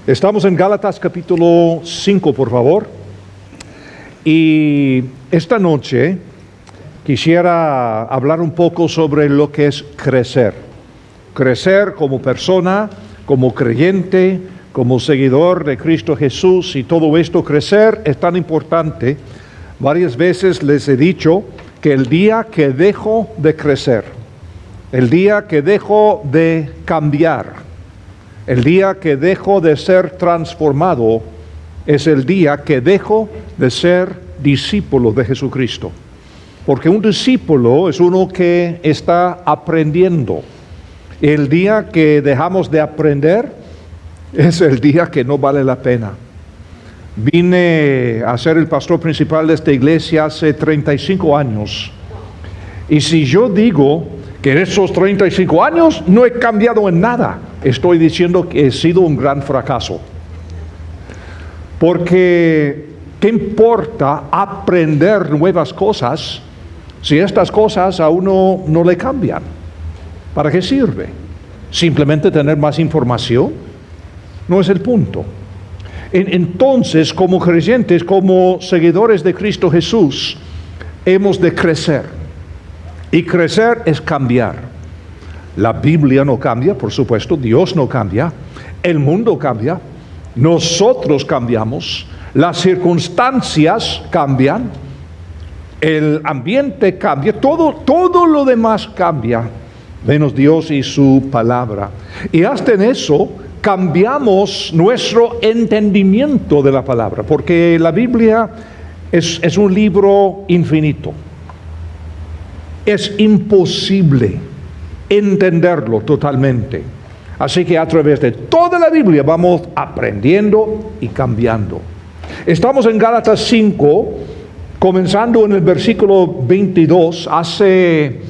Estamos en Gálatas capítulo 5, por favor. Y esta noche quisiera hablar un poco sobre lo que es crecer. Crecer como persona, como creyente, como seguidor de Cristo Jesús, y todo esto, crecer es tan importante. Varias veces les he dicho que el día que dejo de crecer, el día que dejo de cambiar, el día que dejo de ser transformado, es el día que dejo de ser discípulo de Jesucristo. Porque un discípulo es uno que está aprendiendo. El día que dejamos de aprender es el día que no vale la pena. Vine a ser el pastor principal de esta iglesia hace 35 años. Y si yo digo que en esos 35 años no he cambiado en nada, estoy diciendo que he sido un gran fracaso. Porque, ¿qué importa aprender nuevas cosas si estas cosas a uno no le cambian? ¿Para qué sirve? ¿Simplemente tener más información? No es el punto. Entonces, como creyentes, como seguidores de Cristo Jesús, hemos de crecer. Y crecer es cambiar. La Biblia no cambia, por supuesto, Dios no cambia, el mundo cambia, nosotros cambiamos, las circunstancias cambian, el ambiente cambia, todo lo demás cambia, menos Dios y su palabra. Y hasta en eso cambiamos nuestro entendimiento de la palabra, porque la Biblia es un libro infinito. Es imposible entenderlo totalmente. Así que a través de toda la Biblia vamos aprendiendo y cambiando. Estamos en Gálatas 5, comenzando en el versículo 22. Hace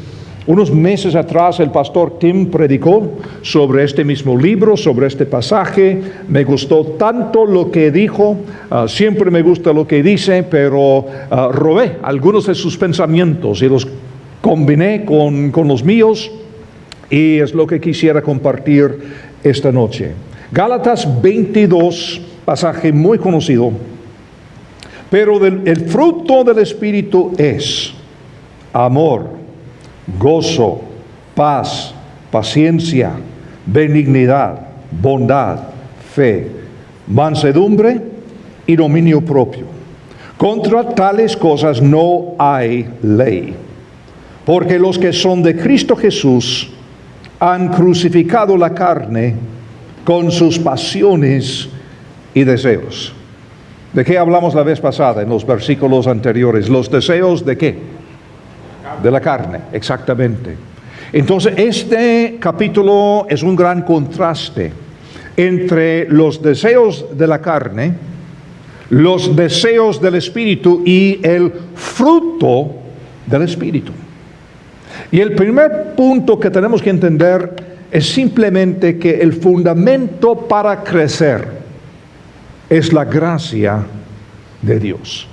unos meses atrás el pastor Tim predicó sobre este mismo libro, sobre este pasaje. Me gustó tanto lo que dijo, siempre me gusta lo que dice, pero robé algunos de sus pensamientos y los combiné con los míos, y es lo que quisiera compartir esta noche. Gálatas 22, pasaje muy conocido. Pero el fruto del Espíritu es amor, gozo, paz, paciencia, benignidad, bondad, fe, mansedumbre y dominio propio. Contra tales cosas no hay ley. Porque los que son de Cristo Jesús han crucificado la carne con sus pasiones y deseos. ¿De qué hablamos la vez pasada en los versículos anteriores? ¿Los deseos de qué? De la carne, exactamente. Entonces, este capítulo es un gran contraste entre los deseos de la carne, los deseos del Espíritu y el fruto del Espíritu. Y el primer punto que tenemos que entender es simplemente que el fundamento para crecer es la gracia de Dios.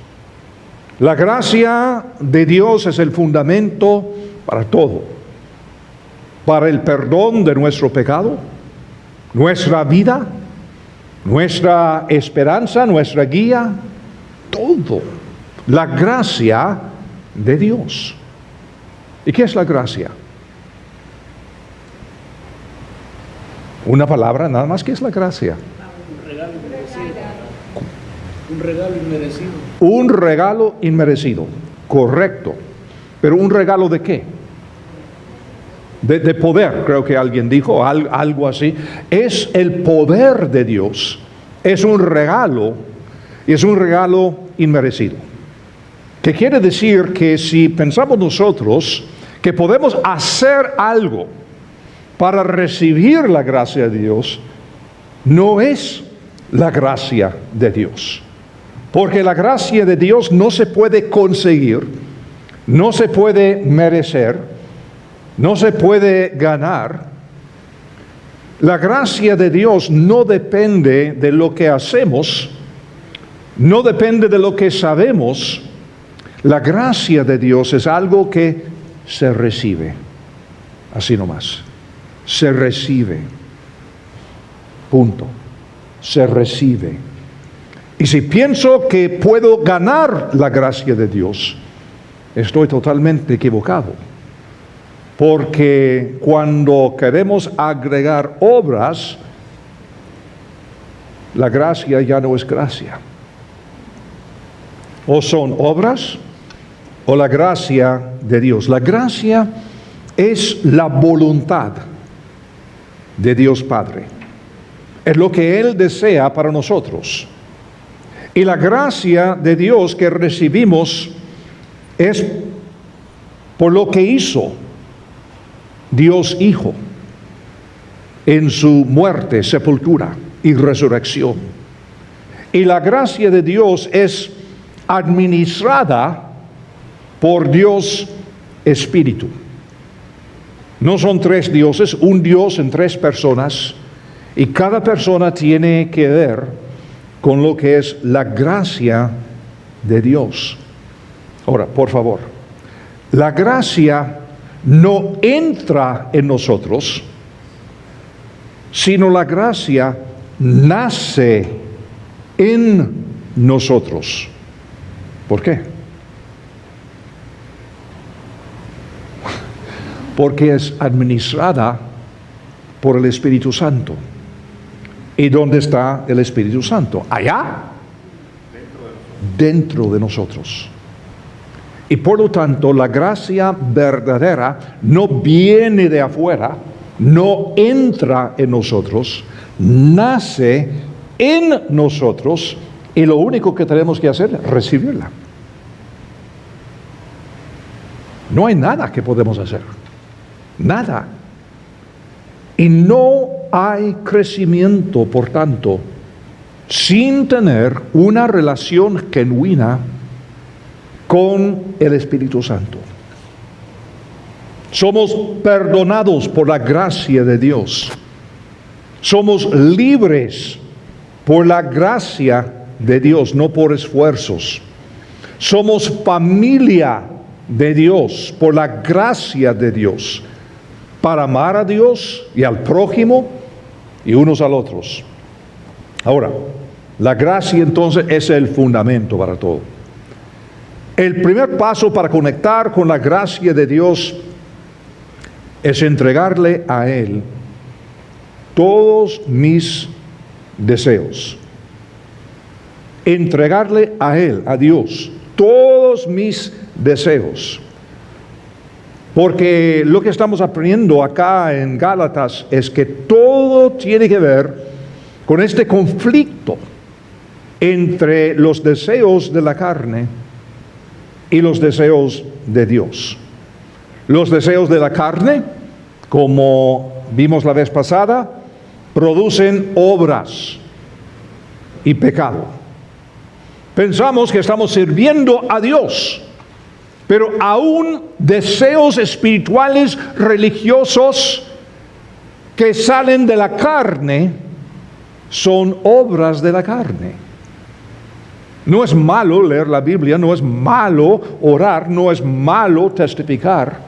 La gracia de Dios es el fundamento para todo. Para el perdón de nuestro pecado, nuestra vida, nuestra esperanza, nuestra guía, todo. La gracia de Dios. ¿Y qué es la gracia? Una palabra nada más. ¿Qué es la gracia? Un regalo inmerecido. Un regalo inmerecido. Un regalo inmerecido, correcto. Pero ¿un regalo de qué? De poder, creo que alguien dijo, algo así. Es el poder de Dios. Es un regalo, y es un regalo inmerecido. ¿Qué quiere decir? Que si pensamos nosotros que podemos hacer algo para recibir la gracia de Dios, no es la gracia de Dios. Porque la gracia de Dios no se puede conseguir, no se puede merecer, no se puede ganar. La gracia de Dios no depende de lo que hacemos, no depende de lo que sabemos. La gracia de Dios es algo que se recibe, así nomás, se recibe, punto. se recibe. Y si pienso que puedo ganar la gracia de Dios, estoy totalmente equivocado. Porque cuando queremos agregar obras, la gracia ya no es gracia. O son obras o la gracia de Dios. La gracia es la voluntad de Dios Padre. Es lo que Él desea para nosotros. Y la gracia de Dios que recibimos es por lo que hizo Dios Hijo en su muerte, sepultura y resurrección. Y la gracia de Dios es administrada por Dios Espíritu. No son tres dioses, un Dios en tres personas, y cada persona tiene que ver con lo que es la gracia de Dios. Ahora, por favor, la gracia no entra en nosotros, sino la gracia nace en nosotros. ¿Por qué? Porque es administrada por el Espíritu Santo. ¿Y dónde está el Espíritu Santo? Allá, dentro de nosotros. Y por lo tanto, la gracia verdadera no viene de afuera, no entra en nosotros, nace en nosotros, y lo único que tenemos que hacer es recibirla. No hay nada que podemos hacer. Nada. Y no hay crecimiento, por tanto, sin tener una relación genuina con el Espíritu Santo. Somos perdonados por la gracia de Dios. Somos libres por la gracia de Dios, no por esfuerzos. Somos familia de Dios por la gracia de Dios, para amar a Dios y al prójimo y unos a los otros. Ahora, la gracia entonces es el fundamento para todo. El primer paso para conectar con la gracia de Dios es entregarle a Él todos mis deseos. Entregarle a Él, a Dios, todos mis deseos. Porque lo que estamos aprendiendo acá en Gálatas es que todo tiene que ver con este conflicto entre los deseos de la carne y los deseos de Dios. Los deseos de la carne, como vimos la vez pasada, producen obras y pecado. Pensamos que estamos sirviendo a Dios, pero aún deseos espirituales religiosos que salen de la carne son obras de la carne. No es malo leer la Biblia, no es malo orar, no es malo testificar,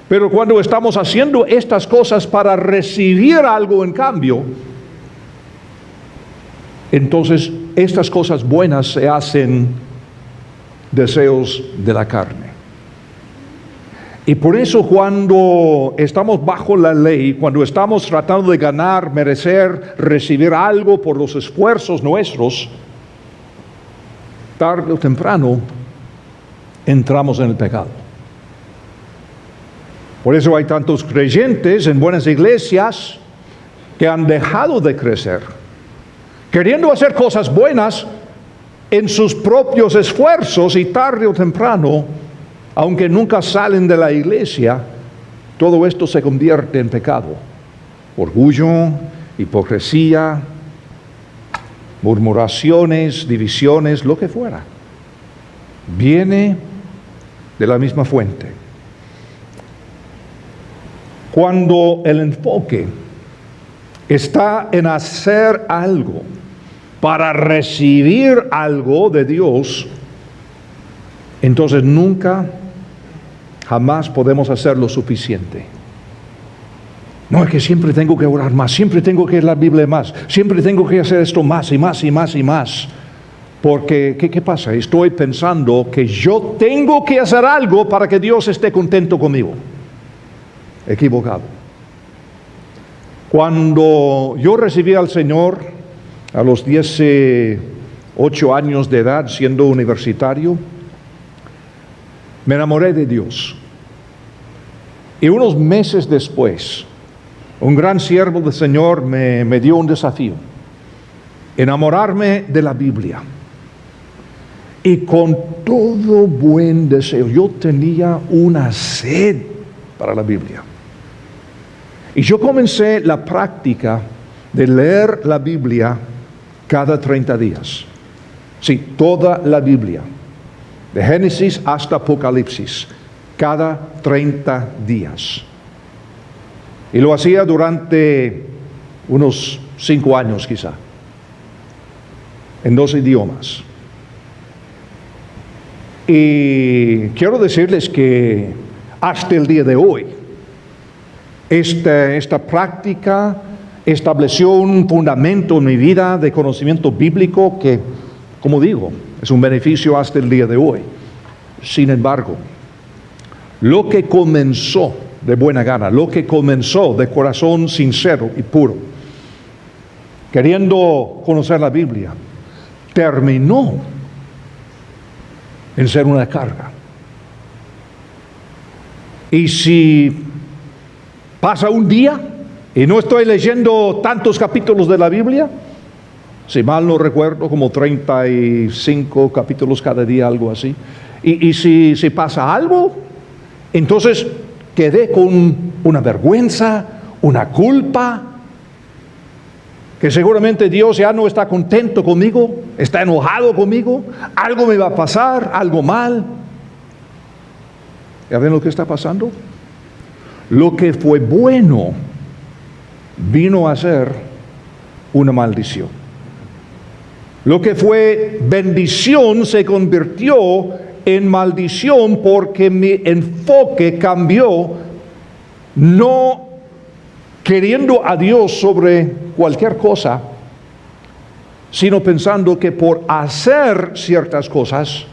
pero cuando estamos haciendo estas cosas para recibir algo en cambio, entonces estas cosas buenas se hacen deseos de la carne. Y por eso cuando estamos bajo la ley, cuando estamos tratando de ganar, merecer, recibir algo por los esfuerzos nuestros, tarde o temprano entramos en el pecado. Por eso hay tantos creyentes en buenas iglesias que han dejado de crecer, queriendo hacer cosas buenas en sus propios esfuerzos, y tarde o temprano, aunque nunca salen de la iglesia, todo esto se convierte en pecado. Orgullo, hipocresía, murmuraciones, divisiones, lo que fuera. Viene de la misma fuente. Cuando el enfoque está en hacer algo para recibir algo de Dios, entonces nunca, jamás podemos hacer lo suficiente. No, es que siempre tengo que orar más, siempre tengo que leer la Biblia más, siempre tengo que hacer esto más y más y más y más. Porque, ¿qué pasa? Estoy pensando que yo tengo que hacer algo para que Dios esté contento conmigo. Equivocado. Cuando yo recibí al Señor a los 18 años de edad, siendo universitario, me enamoré de Dios. Y unos meses después, un gran siervo del Señor me dio un desafío: enamorarme de la Biblia. Y con todo buen deseo, yo tenía una sed para la Biblia. Y yo comencé la práctica de leer la Biblia cada 30 días. Sí, toda la Biblia, de Génesis hasta Apocalipsis, cada 30 días. Y lo hacía durante unos 5 años quizá, en 2 idiomas. Y quiero decirles que hasta el día de hoy, esta práctica estableció un fundamento en mi vida de conocimiento bíblico que, como digo, es un beneficio hasta el día de hoy. Sin embargo, lo que comenzó de buena gana, lo que comenzó de corazón sincero y puro, queriendo conocer la Biblia, terminó en ser una carga. Y si pasa un día y no estoy leyendo tantos capítulos de la Biblia, si mal no recuerdo, como 35 capítulos cada día, algo así, y si pasa algo, entonces quedé con una vergüenza, una culpa, que seguramente Dios ya no está contento conmigo, está enojado conmigo, algo me va a pasar, algo mal. ¿Ya ven lo que está pasando? Lo que fue bueno vino a ser una maldición. Lo que fue bendición se convirtió en maldición porque mi enfoque cambió, no queriendo a Dios sobre cualquier cosa, sino pensando que por hacer ciertas cosas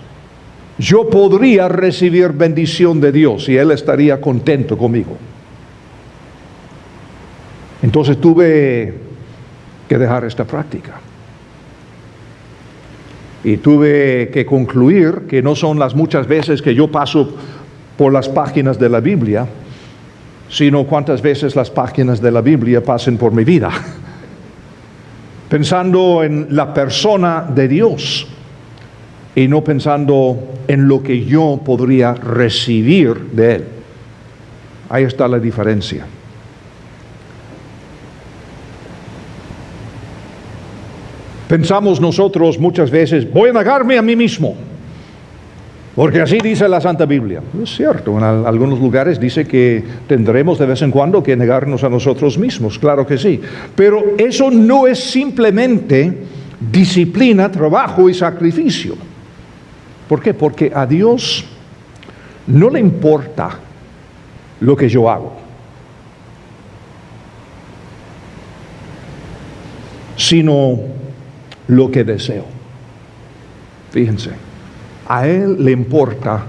yo podría recibir bendición de Dios y Él estaría contento conmigo. Entonces tuve que dejar esta práctica. Y tuve que concluir que no son las muchas veces que yo paso por las páginas de la Biblia, sino cuántas veces las páginas de la Biblia pasen por mi vida, pensando en la persona de Dios y no pensando en lo que yo podría recibir de Él. Ahí está la diferencia. Pensamos nosotros muchas veces, voy a negarme a mí mismo, porque así dice la Santa Biblia. Es cierto, en algunos lugares dice que tendremos de vez en cuando que negarnos a nosotros mismos, claro que sí. Pero eso no es simplemente disciplina, trabajo y sacrificio. ¿Por qué? Porque a Dios no le importa lo que yo hago, sino lo que deseo. Fíjense, a Él le importa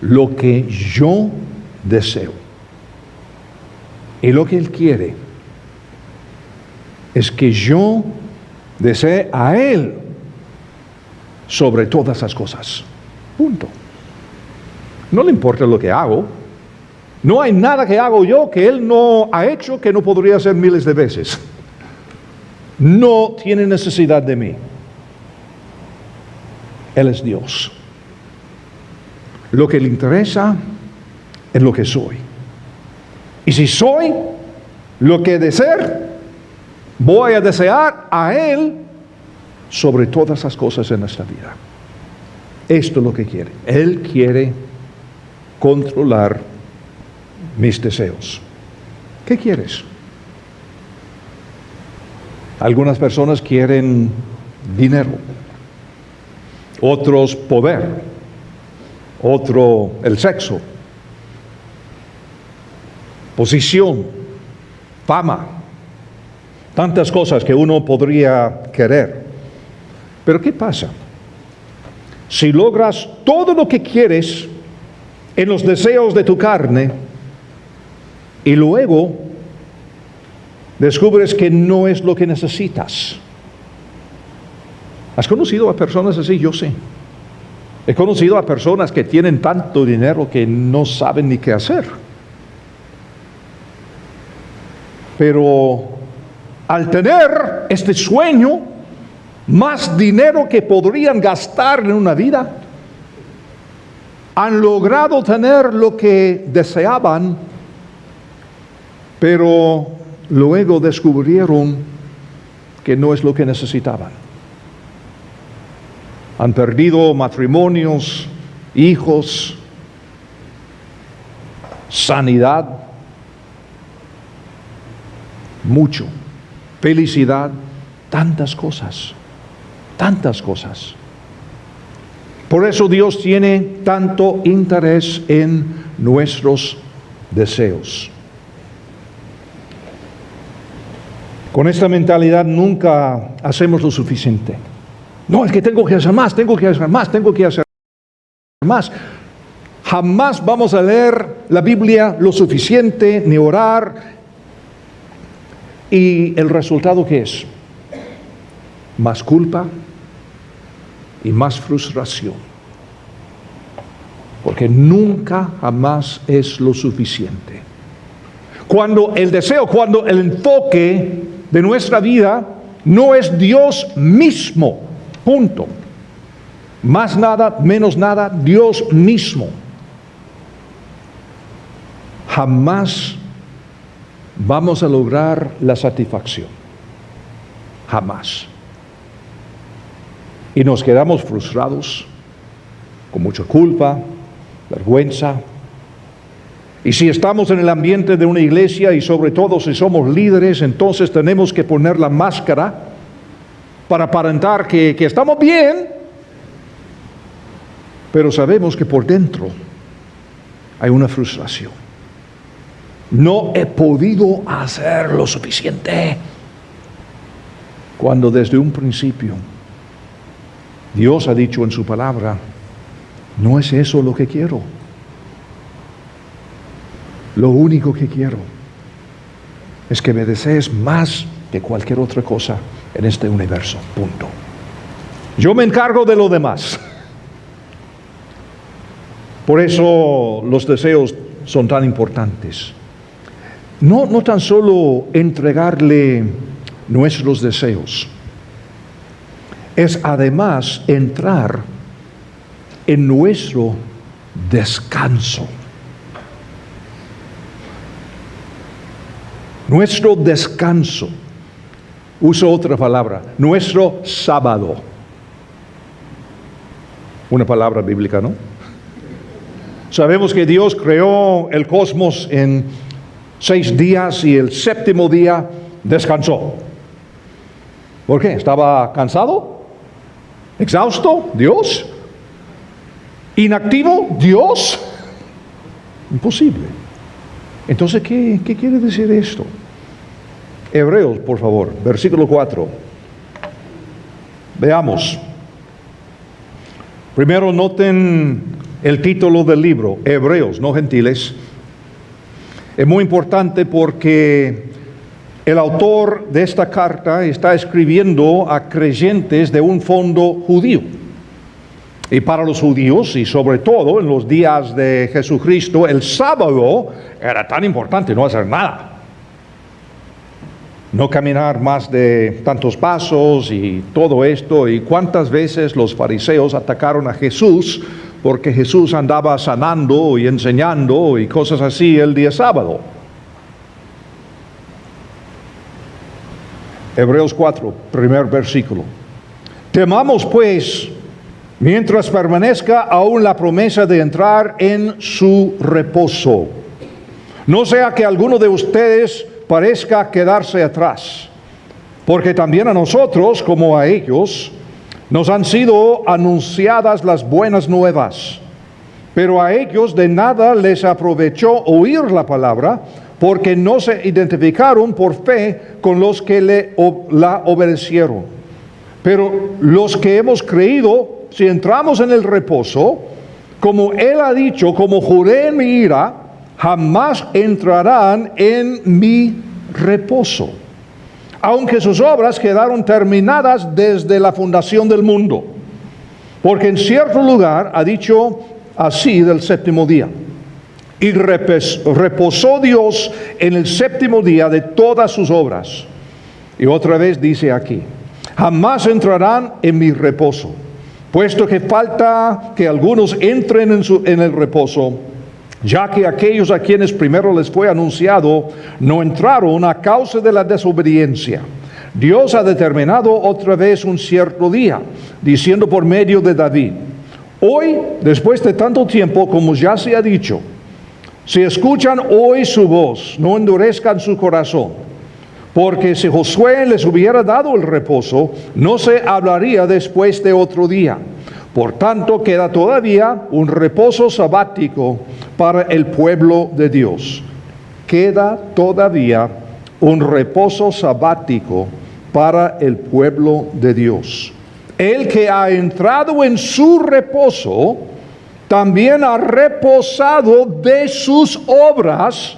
lo que yo deseo. Y lo que Él quiere es que yo desee a Él sobre todas las cosas. Punto. No le importa lo que hago. No hay nada que hago yo que Él no ha hecho que no podría hacer miles de veces. No tiene necesidad de mí. Él es Dios. Lo que le interesa es lo que soy. Y si soy lo que de ser, voy a desear a Él sobre todas las cosas en esta vida. Esto es lo que quiere. Él quiere controlar mis deseos. ¿Qué quieres? Algunas personas quieren dinero, otros poder, otro el sexo, posición, fama, tantas cosas que uno podría querer. Pero ¿qué pasa? Si logras todo lo que quieres en los deseos de tu carne y luego descubres que no es lo que necesitas. ¿Has conocido a personas así? Yo sí. He conocido a personas que tienen tanto dinero que no saben ni qué hacer. Pero al tener este sueño, más dinero que podrían gastar en una vida, han logrado tener lo que deseaban, pero luego descubrieron que no es lo que necesitaban. Han perdido matrimonios, hijos, sanidad, mucho, felicidad, tantas cosas, tantas cosas. Por eso Dios tiene tanto interés en nuestros deseos. Con esta mentalidad nunca hacemos lo suficiente. No, es que tengo que hacer más, tengo que hacer más, tengo que hacer más. Jamás vamos a leer la Biblia lo suficiente, ni orar. ¿Y el resultado qué es? Más culpa y más frustración. Porque nunca, jamás es lo suficiente. Cuando el deseo, cuando el enfoque de nuestra vida no es Dios mismo. Punto. Más nada, menos nada, Dios mismo. Jamás vamos a lograr la satisfacción. Jamás. Y nos quedamos frustrados, con mucha culpa, vergüenza. Y si estamos en el ambiente de una iglesia y sobre todo si somos líderes, entonces tenemos que poner la máscara para aparentar que estamos bien, pero sabemos que por dentro hay una frustración. No he podido hacer lo suficiente. Cuando desde un principio Dios ha dicho en su palabra, no es eso lo que quiero. Lo único que quiero es que me desees más que cualquier otra cosa en este universo, punto. Yo me encargo de lo demás. Por eso los deseos son tan importantes. No tan solo entregarle nuestros deseos, es además entrar en nuestro descanso. Nuestro descanso. Uso otra palabra, nuestro sábado. Una palabra bíblica, ¿no? Sabemos que Dios creó el cosmos en 6 días y el 7º día descansó. ¿Por qué? ¿Estaba cansado? ¿Exhausto? ¿Dios? ¿Inactivo? ¿Dios? Imposible. Entonces, ¿qué quiere decir esto? Hebreos, por favor, versículo 4. Veamos. Primero noten el título del libro, Hebreos, no Gentiles. Es muy importante porque el autor de esta carta está escribiendo a creyentes de un fondo judío. Y para los judíos, y sobre todo en los días de Jesucristo, el sábado era tan importante no hacer nada. No caminar más de tantos pasos y todo esto. Y cuántas veces los fariseos atacaron a Jesús porque Jesús andaba sanando y enseñando y cosas así el día sábado. Hebreos 4, primer versículo. Temamos pues, mientras permanezca aún la promesa de entrar en su reposo. No sea que alguno de ustedes parezca quedarse atrás, porque también a nosotros, como a ellos, nos han sido anunciadas las buenas nuevas, pero a ellos de nada les aprovechó oír la palabra, porque no se identificaron por fe con los que la obedecieron. Pero los que hemos creído, si entramos en el reposo, como Él ha dicho, como juré en mi ira, jamás entrarán en mi reposo, aunque sus obras quedaron terminadas desde la fundación del mundo. Porque en cierto lugar ha dicho así del séptimo día: y reposó Dios en el séptimo día de todas sus obras. Y otra vez dice aquí: jamás entrarán en mi reposo, puesto que falta que algunos entren en el reposo, ya que aquellos a quienes primero les fue anunciado no entraron a causa de la desobediencia. Dios ha determinado otra vez un cierto día, diciendo por medio de David: hoy, después de tanto tiempo, como ya se ha dicho, si escuchan hoy su voz, no endurezcan su corazón. Porque si Josué les hubiera dado el reposo, no se hablaría después de otro día. Por tanto, queda todavía un reposo sabático para el pueblo de Dios. Queda todavía un reposo sabático para el pueblo de Dios. El que ha entrado en su reposo, también ha reposado de sus obras,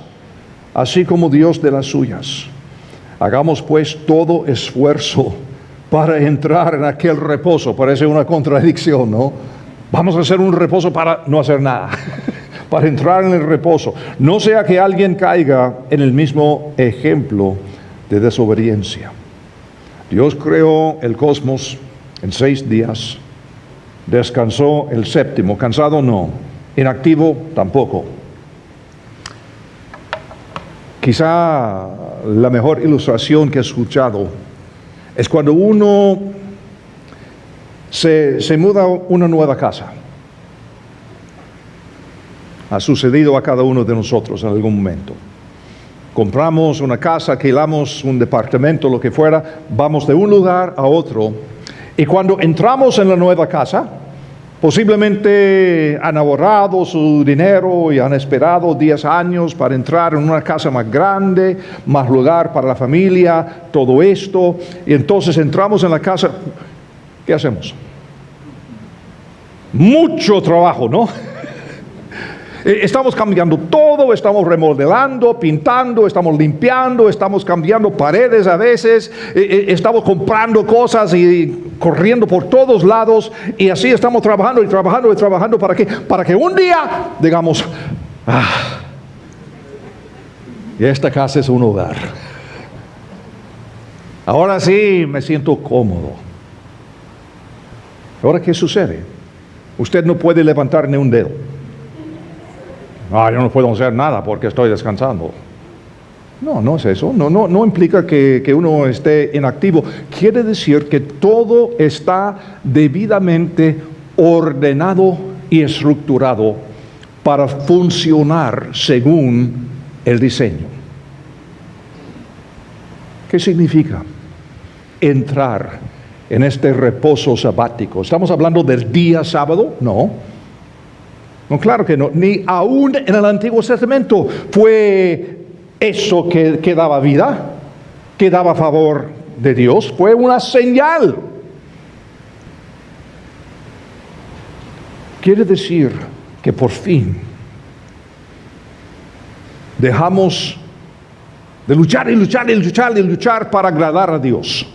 así como Dios de las suyas. Hagamos pues todo esfuerzo para entrar en aquel reposo. Parece una contradicción, ¿no? Vamos a hacer un reposo para no hacer nada, para entrar en el reposo. No sea que alguien caiga en el mismo ejemplo de desobediencia. Dios creó el cosmos en 6 días, descansó el séptimo. Cansado no, inactivo tampoco. Quizá la mejor ilustración que he escuchado es cuando uno se muda a una nueva casa. Ha sucedido a cada uno de nosotros en algún momento. Compramos una casa, alquilamos un departamento, lo que fuera, vamos de un lugar a otro, y cuando entramos en la nueva casa, posiblemente han ahorrado su dinero y han esperado 10 años para entrar en una casa más grande, más lugar para la familia, todo esto, y entonces entramos en la casa. ¿Qué hacemos? Mucho trabajo, ¿no? Estamos cambiando todo, estamos remodelando, pintando, estamos limpiando, estamos cambiando paredes a veces, estamos comprando cosas y corriendo por todos lados, y así estamos trabajando y trabajando y trabajando. ¿Para qué? Para que un día digamos: y esta casa es un hogar. Ahora sí me siento cómodo. Ahora, ¿qué sucede? Usted no puede levantar ni un dedo. Yo no puedo hacer nada porque estoy descansando. No es eso. No implica que uno esté inactivo. Quiere decir que todo está debidamente ordenado y estructurado para funcionar según el diseño. ¿Qué significa entrar en este reposo sabático? ¿Estamos hablando del día sábado? No, claro que no. Ni aún en el Antiguo Testamento fue eso que daba vida, que daba favor de Dios. Fue una señal. Quiere decir que por fin dejamos de luchar y luchar y luchar y luchar para agradar a Dios.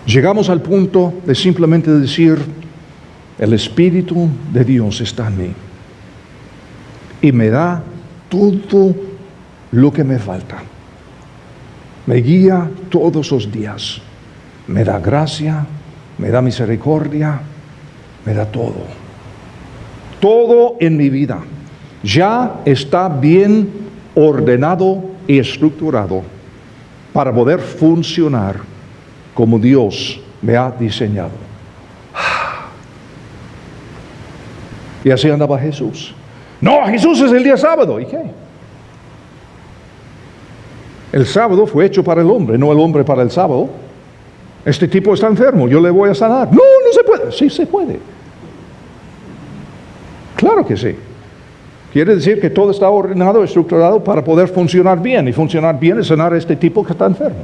Llegamos al punto de simplemente decir: el Espíritu de Dios está en mí y me da todo lo que me falta. Me guía todos los días. Me da gracia, me da misericordia, me da todo. Todo en mi vida ya está bien ordenado y estructurado para poder funcionar como Dios me ha diseñado. Y así andaba Jesús. No, Jesús es el día sábado. ¿Y qué? El sábado fue hecho para el hombre, no el hombre para el sábado. Este tipo está enfermo, yo le voy a sanar. No se puede. Sí se puede. Claro que sí. Quiere decir que todo está ordenado, estructurado para poder funcionar bien. Y funcionar bien es sanar a este tipo que está enfermo.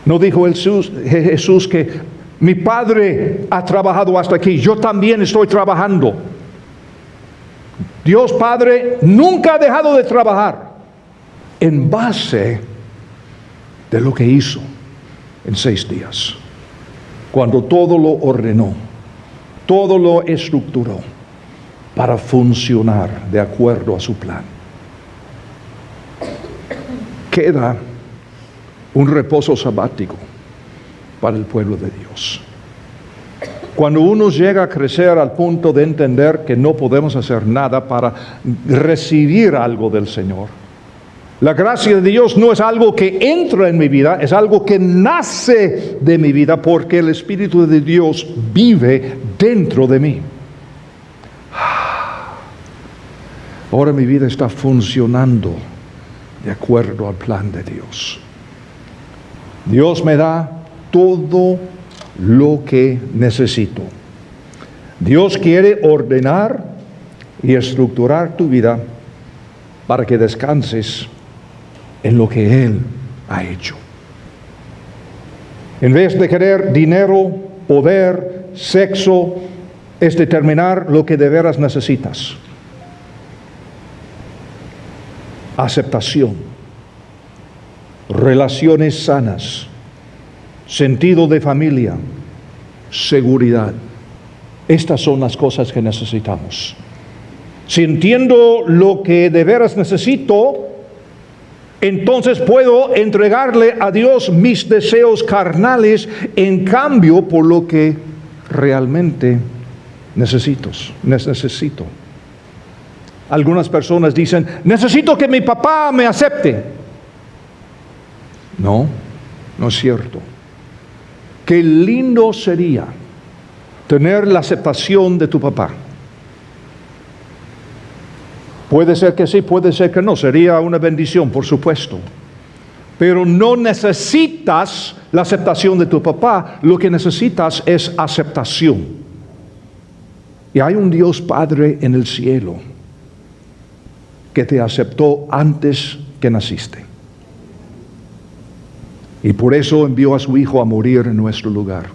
No dijo Jesús que mi Padre ha trabajado hasta aquí, yo también estoy trabajando. Dios Padre nunca ha dejado de trabajar en base de lo que hizo en 6 días, cuando todo lo ordenó, todo lo estructuró para funcionar de acuerdo a su plan. Queda un reposo sabático para el pueblo de Dios. Cuando uno llega a crecer al punto de entender que no podemos hacer nada para recibir algo del Señor, la gracia de Dios no es algo que entra en mi vida, es algo que nace de mi vida porque el Espíritu de Dios vive dentro de mí. Ahora mi vida está funcionando de acuerdo al plan de Dios. Dios me da todo lo que necesito. Dios quiere ordenar y estructurar tu vida para que descanses en lo que Él ha hecho. En vez de querer dinero, poder, sexo, es determinar lo que de veras necesitas. Aceptación, relaciones sanas, sentido de familia, seguridad. Estas son las cosas que necesitamos. Si entiendo lo que de veras necesito, entonces puedo entregarle a Dios mis deseos carnales en cambio por lo que realmente necesito. Algunas personas dicen, necesito que mi papá me acepte. No, no es cierto. Qué lindo sería tener la aceptación de tu papá. Puede ser que sí, puede ser que no. Sería una bendición, por supuesto. Pero no necesitas la aceptación de tu papá. Lo que necesitas es aceptación. Y hay un Dios Padre en el cielo que te aceptó antes que naciste. Y por eso envió a su Hijo a morir en nuestro lugar.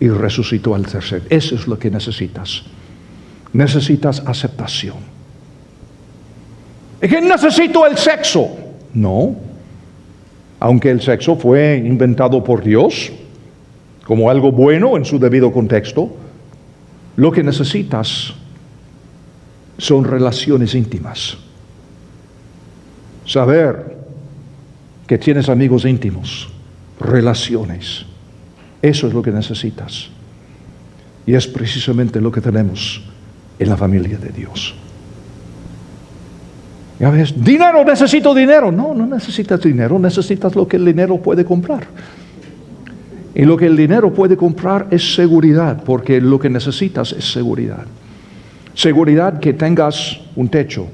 Y resucitó al tercer. Eso es lo que necesitas. Necesitas aceptación. ¿Es que necesito el sexo? No. Aunque el sexo fue inventado por Dios como algo bueno en su debido contexto, lo que necesitas son relaciones íntimas. Saber que tienes amigos íntimos, relaciones. Eso es lo que necesitas. Y es precisamente lo que tenemos en la familia de Dios. Ya ves, dinero, necesito dinero. No, no necesitas dinero, necesitas lo que el dinero puede comprar. Y lo que el dinero puede comprar es seguridad, porque lo que necesitas es seguridad. Seguridad que tengas un techo,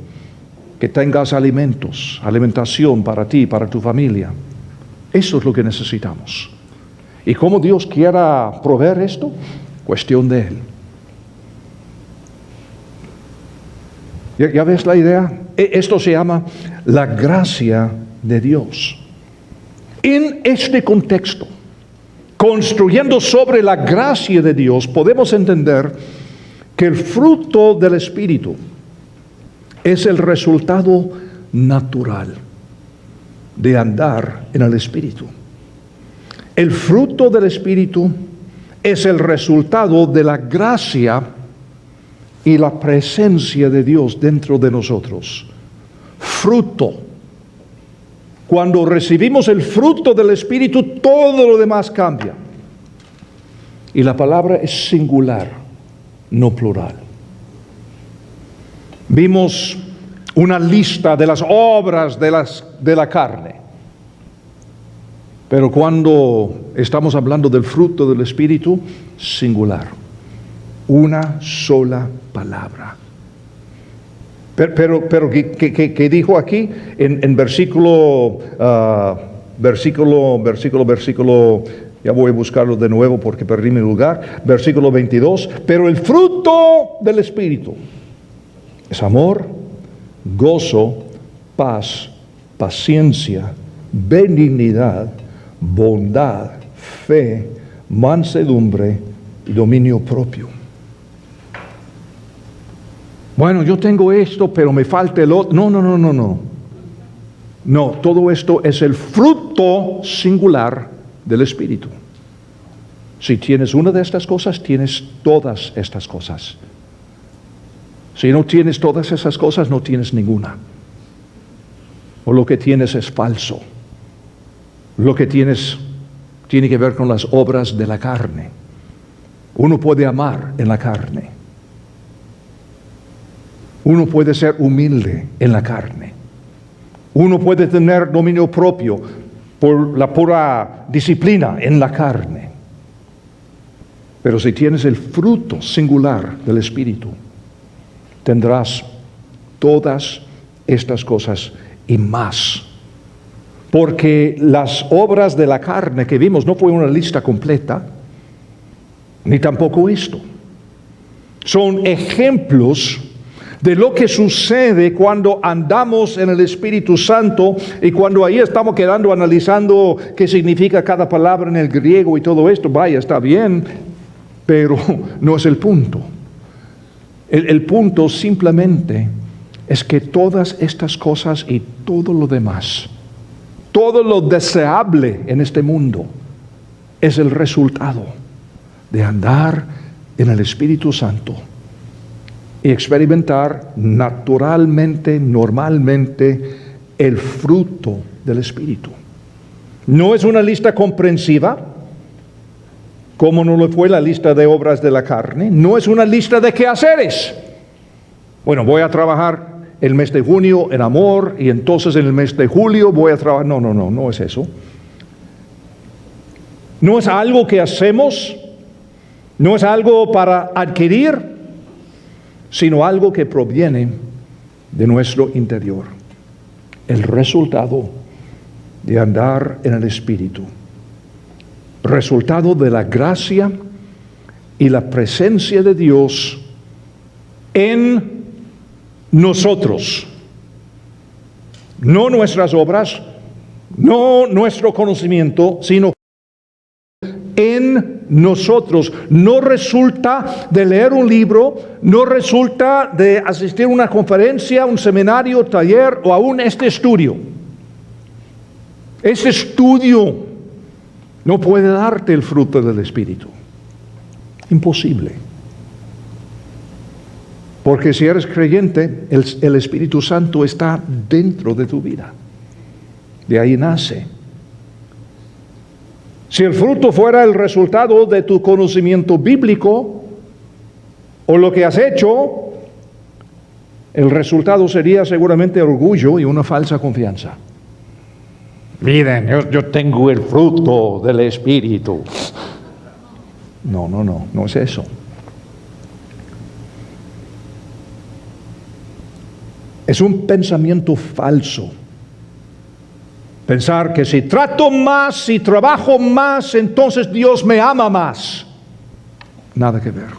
que tengas alimentos, alimentación para ti, para tu familia. Eso es lo que necesitamos. ¿Y cómo Dios quiera proveer esto? Cuestión de Él. ¿Ya ves la idea? Esto se llama la gracia de Dios. En este contexto, construyendo sobre la gracia de Dios, podemos entender que el fruto del Espíritu es el resultado natural de andar en el Espíritu. El fruto del Espíritu es el resultado de la gracia y la presencia de Dios dentro de nosotros. Fruto. Cuando recibimos el fruto del Espíritu, todo lo demás cambia. Y la palabra es singular, no plural. Vimos una lista de las obras de la carne. Pero cuando estamos hablando del fruto del Espíritu, singular. Una sola palabra. Pero ¿qué dijo aquí? En versículo, ya voy a buscarlo de nuevo porque perdí mi lugar. Versículo 22. Pero el fruto del Espíritu. Es amor, gozo, paz, paciencia, benignidad, bondad, fe, mansedumbre y dominio propio. Bueno, yo tengo esto, pero me falta el otro. No. No, todo esto es el fruto singular del Espíritu. Si tienes una de estas cosas, tienes todas estas cosas. Si no tienes todas esas cosas, no tienes ninguna. O lo que tienes es falso. Lo que tienes tiene que ver con las obras de la carne. Uno puede amar en la carne. Uno puede ser humilde en la carne. Uno puede tener dominio propio por la pura disciplina en la carne. Pero si tienes el fruto singular del Espíritu, tendrás todas estas cosas y más. Porque las obras de la carne que vimos no fue una lista completa, ni tampoco esto. Son ejemplos de lo que sucede cuando andamos en el Espíritu Santo y cuando ahí estamos quedando analizando qué significa cada palabra en el griego y todo esto. Vaya, está bien, pero no es el punto. El punto simplemente es que todas estas cosas y todo lo demás, todo lo deseable en este mundo, es el resultado de andar en el Espíritu Santo y experimentar naturalmente, normalmente, el fruto del Espíritu. No es una lista comprensiva, como no lo fue la lista de obras de la carne. No es una lista de quehaceres. Bueno, voy a trabajar el mes de junio en amor y entonces en el mes de julio voy a trabajar. No es eso. No es algo que hacemos, no es algo para adquirir, sino algo que proviene de nuestro interior. El resultado de andar en el Espíritu. Resultado de la gracia y la presencia de Dios en nosotros. No nuestras obras, no nuestro conocimiento, sino en nosotros. No resulta de leer un libro, no resulta de asistir a una conferencia, un seminario, taller o aún este estudio. Este estudio no puede darte el fruto del Espíritu. Imposible. Porque si eres creyente, el Espíritu Santo está dentro de tu vida. De ahí nace. Si el fruto fuera el resultado de tu conocimiento bíblico o lo que has hecho, el resultado sería seguramente orgullo y una falsa confianza. Miren, yo tengo el fruto del Espíritu. No es eso. Es un pensamiento falso. Pensar que si trato más, si trabajo más, entonces Dios me ama más. Nada que ver.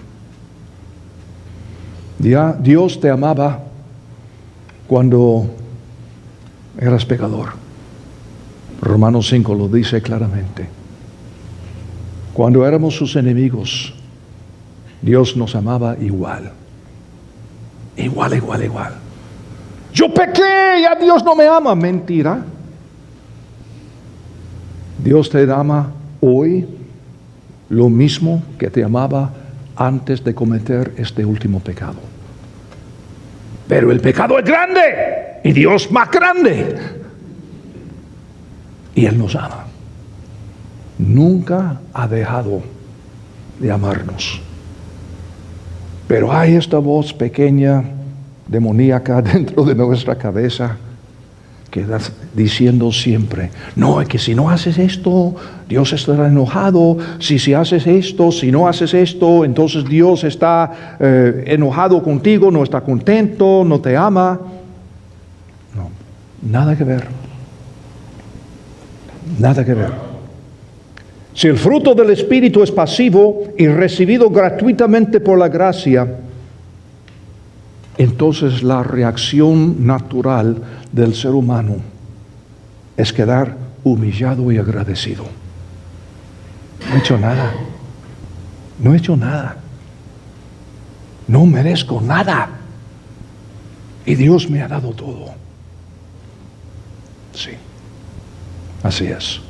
Dios te amaba cuando eras pecador. Romanos 5 lo dice claramente. Cuando éramos sus enemigos, Dios nos amaba igual. Igual. Yo pequé, ya Dios no me ama. Mentira. Dios te ama hoy lo mismo que te amaba antes de cometer este último pecado. Pero el pecado es grande y Dios más grande. Y Él nos ama. Nunca ha dejado de amarnos. Pero hay esta voz pequeña, demoníaca dentro de nuestra cabeza que está diciendo siempre, no, es que si no haces esto, Dios estará enojado. Si haces esto, si no haces esto, entonces Dios está enojado contigo, no está contento, no te ama. No, nada que ver. Nada que ver. Si el fruto del Espíritu es pasivo y recibido gratuitamente por la gracia, entonces la reacción natural del ser humano es quedar humillado y agradecido. No he hecho nada. No he hecho nada. No merezco nada. Y Dios me ha dado todo. Sí, así es.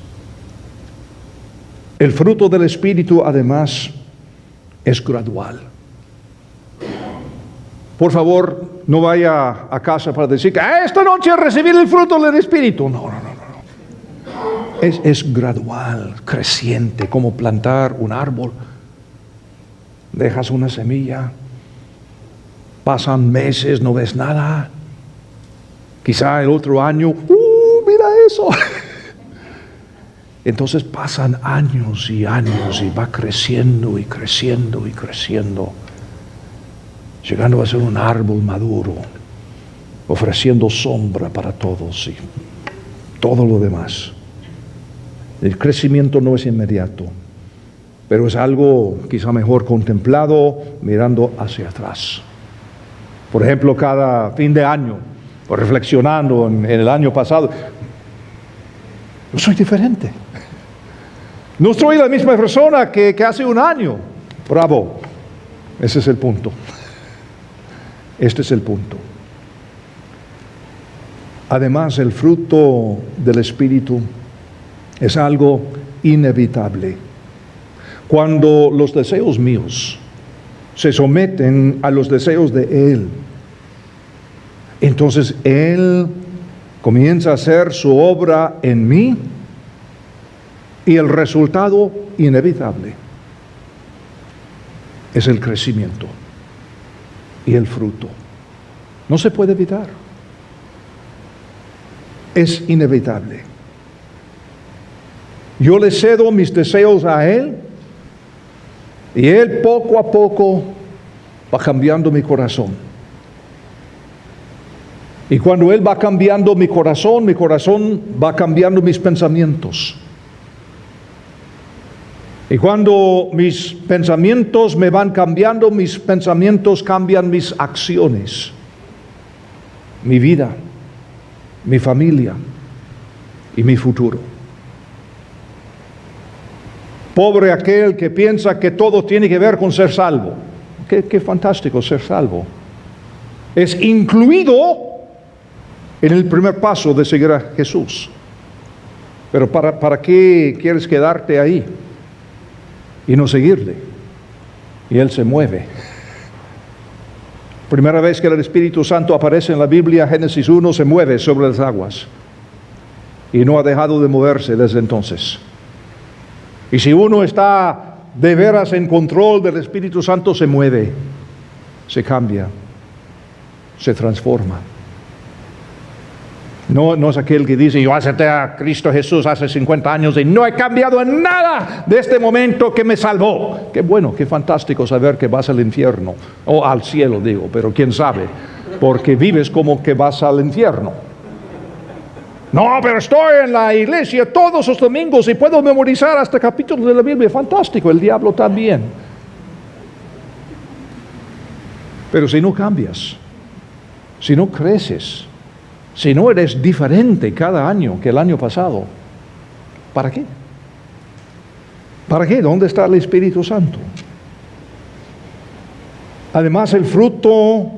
El fruto del Espíritu, además, es gradual. Por favor, no vaya a casa para decir que esta noche recibí el fruto del Espíritu. No. Es gradual, creciente, como plantar un árbol. Dejas una semilla, pasan meses, no ves nada. Quizá el otro año, mira eso. Entonces pasan años y años y va creciendo y creciendo y creciendo, llegando a ser un árbol maduro, ofreciendo sombra para todos y todo lo demás. El crecimiento no es inmediato, pero es algo quizá mejor contemplado mirando hacia atrás. Por ejemplo, cada fin de año, o reflexionando en el año pasado, yo soy diferente. No soy la misma persona que hace un año. Bravo. Ese es el punto. Este es el punto. Además, el fruto del Espíritu es algo inevitable. Cuando los deseos míos se someten a los deseos de Él, entonces Él comienza a hacer su obra en mí y el resultado inevitable es el crecimiento y el fruto. No se puede evitar. Es inevitable. Yo le cedo mis deseos a Él y Él poco a poco va cambiando mi corazón. Y cuando Él va cambiando mi corazón va cambiando mis pensamientos. Y cuando mis pensamientos me van cambiando, mis pensamientos cambian mis acciones, mi vida, mi familia y mi futuro. Pobre aquel que piensa que todo tiene que ver con ser salvo. Qué fantástico ser salvo. Es incluido en el primer paso de seguir a Jesús. Pero ¿para qué quieres quedarte ahí y no seguirle? Y Él se mueve. Primera vez que el Espíritu Santo aparece en la Biblia, Génesis 1, se mueve sobre las aguas. Y no ha dejado de moverse desde entonces. Y si uno está de veras en control del Espíritu Santo, se mueve, se cambia, se transforma. No es aquel que dice, yo acepté a Cristo Jesús hace 50 años y no he cambiado en nada de este momento que me salvó. Qué bueno, qué fantástico saber que vas al infierno, o al cielo digo, pero quién sabe, porque vives como que vas al infierno. No, pero estoy en la iglesia todos los domingos y puedo memorizar hasta capítulos de la Biblia. Fantástico, el diablo también. Pero si no cambias, si no creces, si no eres diferente cada año que el año pasado, ¿para qué? ¿Para qué? ¿Dónde está el Espíritu Santo? Además, el fruto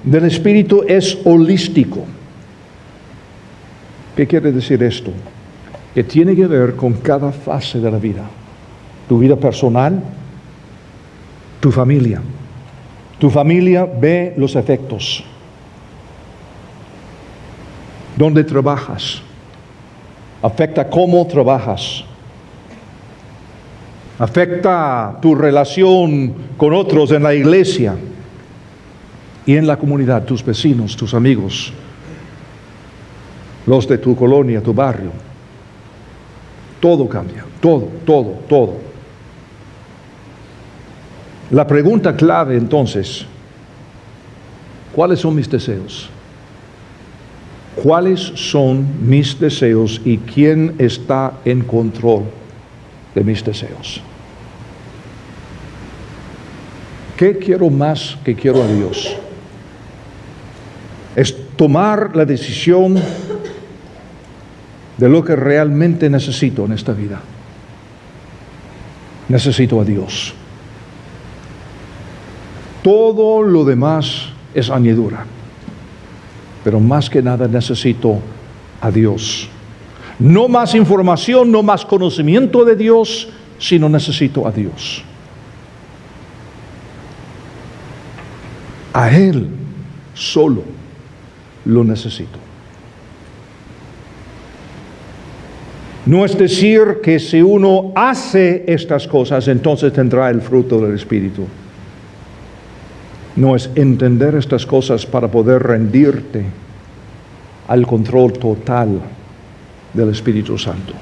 del Espíritu es holístico. ¿Qué quiere decir esto? Que tiene que ver con cada fase de la vida. Tu vida personal, tu familia. Tu familia ve los efectos. ¿Dónde trabajas? Afecta cómo trabajas. Afecta tu relación con otros en la iglesia y en la comunidad, tus vecinos, tus amigos, los de tu colonia, tu barrio. Todo cambia, todo. La pregunta clave entonces, ¿cuáles son mis deseos? ¿Cuáles son mis deseos y quién está en control de mis deseos? ¿Qué quiero más que quiero a Dios? Es tomar la decisión de lo que realmente necesito en esta vida. Necesito a Dios. Todo lo demás es añadidura. Pero más que nada necesito a Dios. No más información, no más conocimiento de Dios, sino necesito a Dios. A Él solo lo necesito. No es decir que si uno hace estas cosas, entonces tendrá el fruto del Espíritu. No, es entender estas cosas para poder rendirte al control total del Espíritu Santo.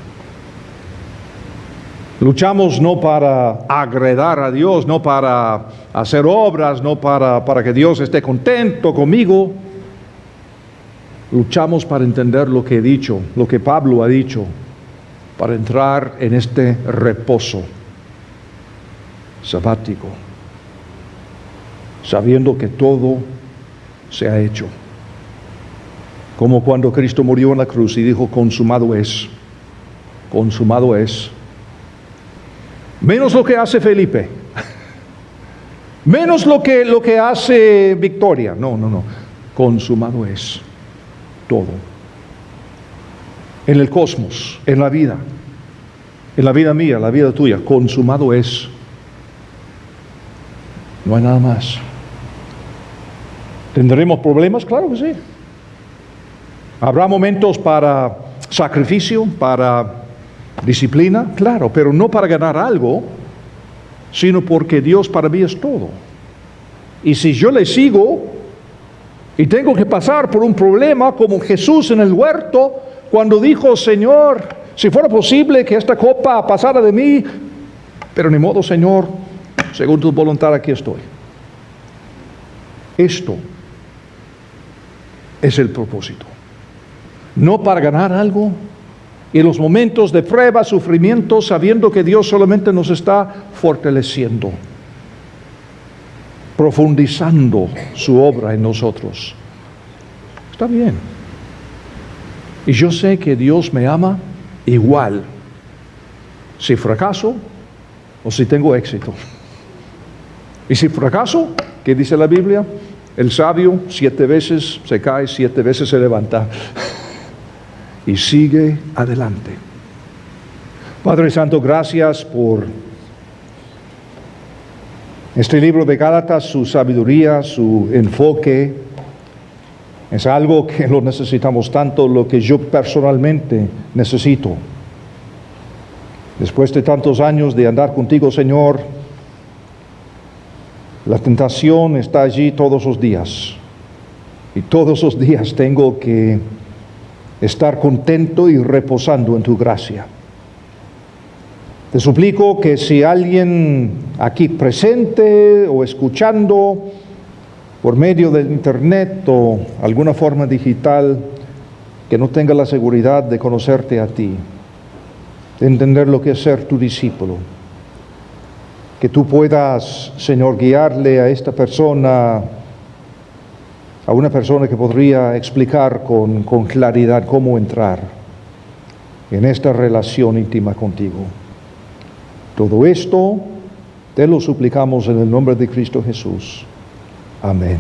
Luchamos no para agradar a Dios, no para hacer obras, no para que Dios esté contento conmigo. Luchamos para entender lo que he dicho, lo que Pablo ha dicho, para entrar en este reposo sabático, sabiendo que todo se ha hecho. Como cuando Cristo murió en la cruz y dijo, consumado es, consumado es. Menos lo que hace Felipe, menos lo que hace Victoria, no, consumado es todo. En el cosmos, en la vida mía, la vida tuya, consumado es. No hay nada más. ¿Tendremos problemas? Claro que sí. ¿Habrá momentos para sacrificio, para disciplina? Claro, pero no para ganar algo, sino porque Dios para mí es todo. Y si yo le sigo y tengo que pasar por un problema como Jesús en el huerto, cuando dijo, Señor, si fuera posible que esta copa pasara de mí, pero ni modo, Señor, según tu voluntad aquí estoy. Esto es el propósito. No para ganar algo, y en los momentos de prueba, sufrimiento, sabiendo que Dios solamente nos está fortaleciendo, profundizando su obra en nosotros. Está bien. Y yo sé que Dios me ama igual, si fracaso o si tengo éxito. Y si fracaso, ¿qué dice la Biblia? El sabio 7 veces se cae, 7 veces se levanta y sigue adelante. Padre Santo, gracias por este libro de Gálatas, su sabiduría, su enfoque. Es algo que lo necesitamos tanto, lo que yo personalmente necesito. Después de tantos años de andar contigo, Señor, la tentación está allí todos los días. Y todos los días tengo que estar contento y reposando en tu gracia. Te suplico que si alguien aquí presente o escuchando por medio del internet o alguna forma digital que no tenga la seguridad de conocerte a ti, de entender lo que es ser tu discípulo, que tú puedas, Señor, guiarle a esta persona, a una persona que podría explicar con claridad cómo entrar en esta relación íntima contigo. Todo esto te lo suplicamos en el nombre de Cristo Jesús. Amén.